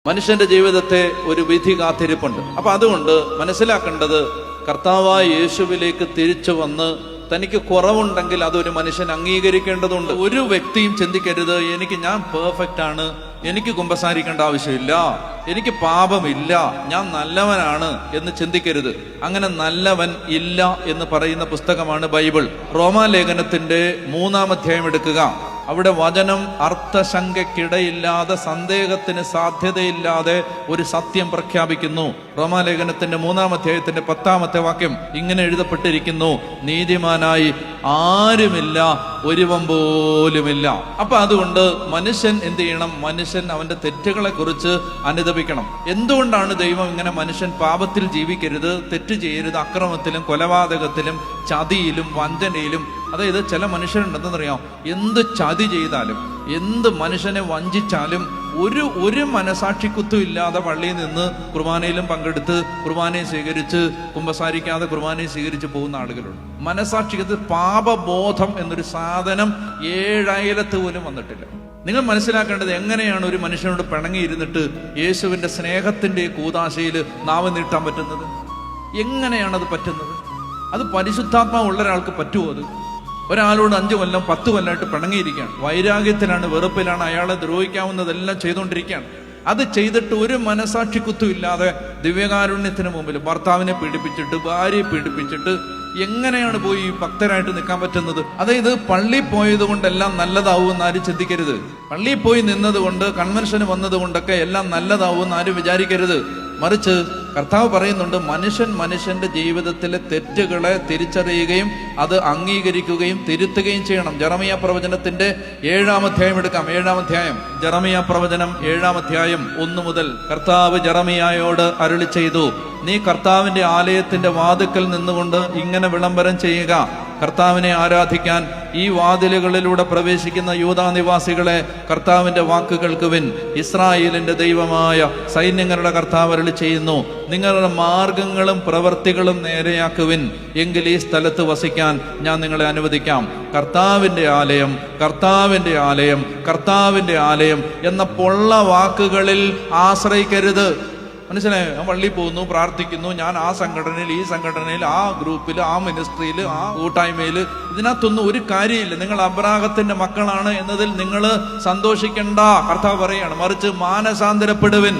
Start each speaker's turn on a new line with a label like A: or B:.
A: മനുഷ്യന്റെ ജീവിതത്തെ ഒരു വിധി കാത്തിരിപ്പുണ്ട്. അപ്പൊ അതുകൊണ്ട് മനസ്സിലാക്കേണ്ടത്, കർത്താവായ യേശുവിലേക്ക് തിരിച്ചു വന്ന് തനിക്ക് കുറവുണ്ടെങ്കിൽ അതൊരു മനുഷ്യൻ അംഗീകരിക്കേണ്ടതുണ്ട്. ഒരു വ്യക്തിയും ചിന്തിക്കരുത് ഞാൻ പെർഫെക്റ്റ് ആണ്, എനിക്ക് കുമ്പസാരിക്കേണ്ട ആവശ്യമില്ല, എനിക്ക് പാപമില്ല, ഞാൻ നല്ലവനാണ് എന്ന് ചിന്തിക്കരുത്. അങ്ങനെ നല്ലവൻ ഇല്ല എന്ന് പറയുന്ന പുസ്തകമാണ് ബൈബിൾ. റോമാലേഖനത്തിന്റെ 3-ാം അധ്യായം എടുക്കുക. അവിടെ വചനം അർത്ഥശങ്കയ്ക്കിടയില്ലാതെ, സന്ദേഹത്തിന് സാധ്യതയില്ലാതെ ഒരു സത്യം പ്രഖ്യാപിക്കുന്നു. റോമാലേഖനത്തിന്റെ 3-ാം അധ്യായത്തിന്റെ 10-ാമത്തെ വാക്യം ഇങ്ങനെ എഴുതപ്പെട്ടിരിക്കുന്നു: നീതിമാനായി ആരുമില്ല, ഒരുവൻ പോലുമില്ല. അപ്പൊ അതുകൊണ്ട് മനുഷ്യൻ എന്ത് ചെയ്യണം? മനുഷ്യൻ അവന്റെ തെറ്റുകളെ കുറിച്ച് അനുതപിക്കണം. എന്തുകൊണ്ടാണ് ദൈവം ഇങ്ങനെ മനുഷ്യൻ പാപത്തിൽ ജീവിക്കരുത്, തെറ്റ് ചെയ്യരുത്, അക്രമത്തിലും കൊലപാതകത്തിലും ചതിയിലും വഞ്ചനയിലും? അതായത് ചില മനുഷ്യരുണ്ടെന്നറിയാം, എന്ത് ചതി ചെയ്താലും, എന്ത് മനുഷ്യനെ വഞ്ചിച്ചാലും ഒരു മനസാക്ഷിക്കുത്തും ഇല്ലാതെ പള്ളിയിൽ നിന്ന് കുർബാനയിലും പങ്കെടുത്ത് കുർബാനയെ സ്വീകരിച്ച് കുമ്പസാരിക്കാതെ കുർബാനയെ സ്വീകരിച്ച് പോകുന്ന ആളുകളുണ്ട്. മനസാക്ഷിക്കത്ത് പാപബോധം എന്നൊരു സാധനം 7 അയലത്ത് പോലും വന്നിട്ടില്ല. നിങ്ങൾ മനസ്സിലാക്കേണ്ടത്, എങ്ങനെയാണ് ഒരു മനുഷ്യനോട് പിണങ്ങിയിരുന്നിട്ട് യേശുവിന്റെ സ്നേഹത്തിന്റെ കൂദാശയിൽ നാവ് നീട്ടാൻ പറ്റുന്നത്? എങ്ങനെയാണത് പറ്റുന്നത്? അത് പരിശുദ്ധാത്മാവുള്ള ഒരാൾക്ക് പറ്റുമോ? അത് ഒരാളോട് 5 കൊല്ലം 10 കൊല്ലമായിട്ട് പിണങ്ങിയിരിക്കുകയാണ്, വൈരാഗ്യത്തിലാണ്, വെറുപ്പിലാണ്, അയാളെ ദ്രോഹിക്കാവുന്നതെല്ലാം ചെയ്തുകൊണ്ടിരിക്കുകയാണ്. അത് ചെയ്തിട്ട് ഒരു മനസാക്ഷിക്കുത്തും ഇല്ലാതെ ദിവ്യകാരുണ്യത്തിന് മുമ്പിൽ ഭർത്താവിനെ പീഡിപ്പിച്ചിട്ട്, ഭാര്യയെ പീഡിപ്പിച്ചിട്ട് എങ്ങനെയാണ് പോയി ഭക്തരായിട്ട് നിൽക്കാൻ പറ്റുന്നത്? അതായത് പള്ളി പോയത് കൊണ്ടെല്ലാം നല്ലതാവുമെന്ന് ആരും ചിന്തിക്കരുത്. പള്ളിയിൽ പോയി നിന്നത് കൊണ്ട്, കൺവെൻഷന് വന്നത് കൊണ്ടൊക്കെ എല്ലാം നല്ലതാവുമെന്ന് ആരും വിചാരിക്കരുത്. മറിച്ച് കർത്താവ് പറയുന്നുണ്ട്, മനുഷ്യന്റെ ജീവിതത്തിലെ തെറ്റുകളെ തിരിച്ചറിയുകയും അത് അംഗീകരിക്കുകയും തിരുത്തുകയും ചെയ്യണം. ജെറമിയ പ്രവചനത്തിന്റെ 7-ാം അധ്യായം എടുക്കാം. 7-ാം അധ്യായം, ജെറമിയ പ്രവചനം 7-ാം അധ്യായം 1 മുതൽ. കർത്താവ് ജെറമിയായോട് അരുളി ചെയ്തു: നീ കർത്താവിന്റെ ആലയത്തിന്റെ വാതിക്കൽ നിന്നുകൊണ്ട് ഇങ്ങനെ വിളംബരം ചെയ്യുക: കർത്താവിനെ ആരാധിക്കാൻ ഈ വാതിലുകളിലൂടെ പ്രവേശിക്കുന്ന യൂദാ നിവാസികളെ, കർത്താവിന്റെ വാക്ക് കേൾക്കുവിൻ. ഇസ്രായേലിന്റെ ദൈവമായ സൈന്യങ്ങളുടെ കർത്താവ് അരുളി ചെയ്യുന്നു: നിങ്ങളുടെ മാർഗങ്ങളും പ്രവൃത്തികളും നേരെയാക്കുവിൻ, എങ്കിൽ ഈ സ്ഥലത്ത് വസിക്കാൻ ഞാൻ നിങ്ങളെ അനുവദിക്കാം. കർത്താവിന്റെ ആലയം, കർത്താവിന്റെ ആലയം, കർത്താവിന്റെ ആലയം എന്ന പൊള്ള വാക്കുകളിൽ ആശ്രയിക്കരുത്. മനസ്സിലായോ? ഞാൻ പള്ളിയിൽ പോകുന്നു, പ്രാർത്ഥിക്കുന്നു, ഞാൻ ആ സംഘടനയിൽ, ഈ സംഘടനയിൽ, ആ ഗ്രൂപ്പിൽ, ആ മിനിസ്ട്രിയിൽ, ആ കൂട്ടായ്മയിൽ, ഇതിനകത്തൊന്നും ഒരു കാര്യമില്ല. നിങ്ങൾ അബ്രാഹത്തിന്റെ മക്കളാണ് എന്നതിൽ നിങ്ങൾ സന്തോഷിക്കണ്ട, കർത്താവ് പറയാണ്. മറിച്ച് മാനസാന്തരപ്പെടുവിൻ.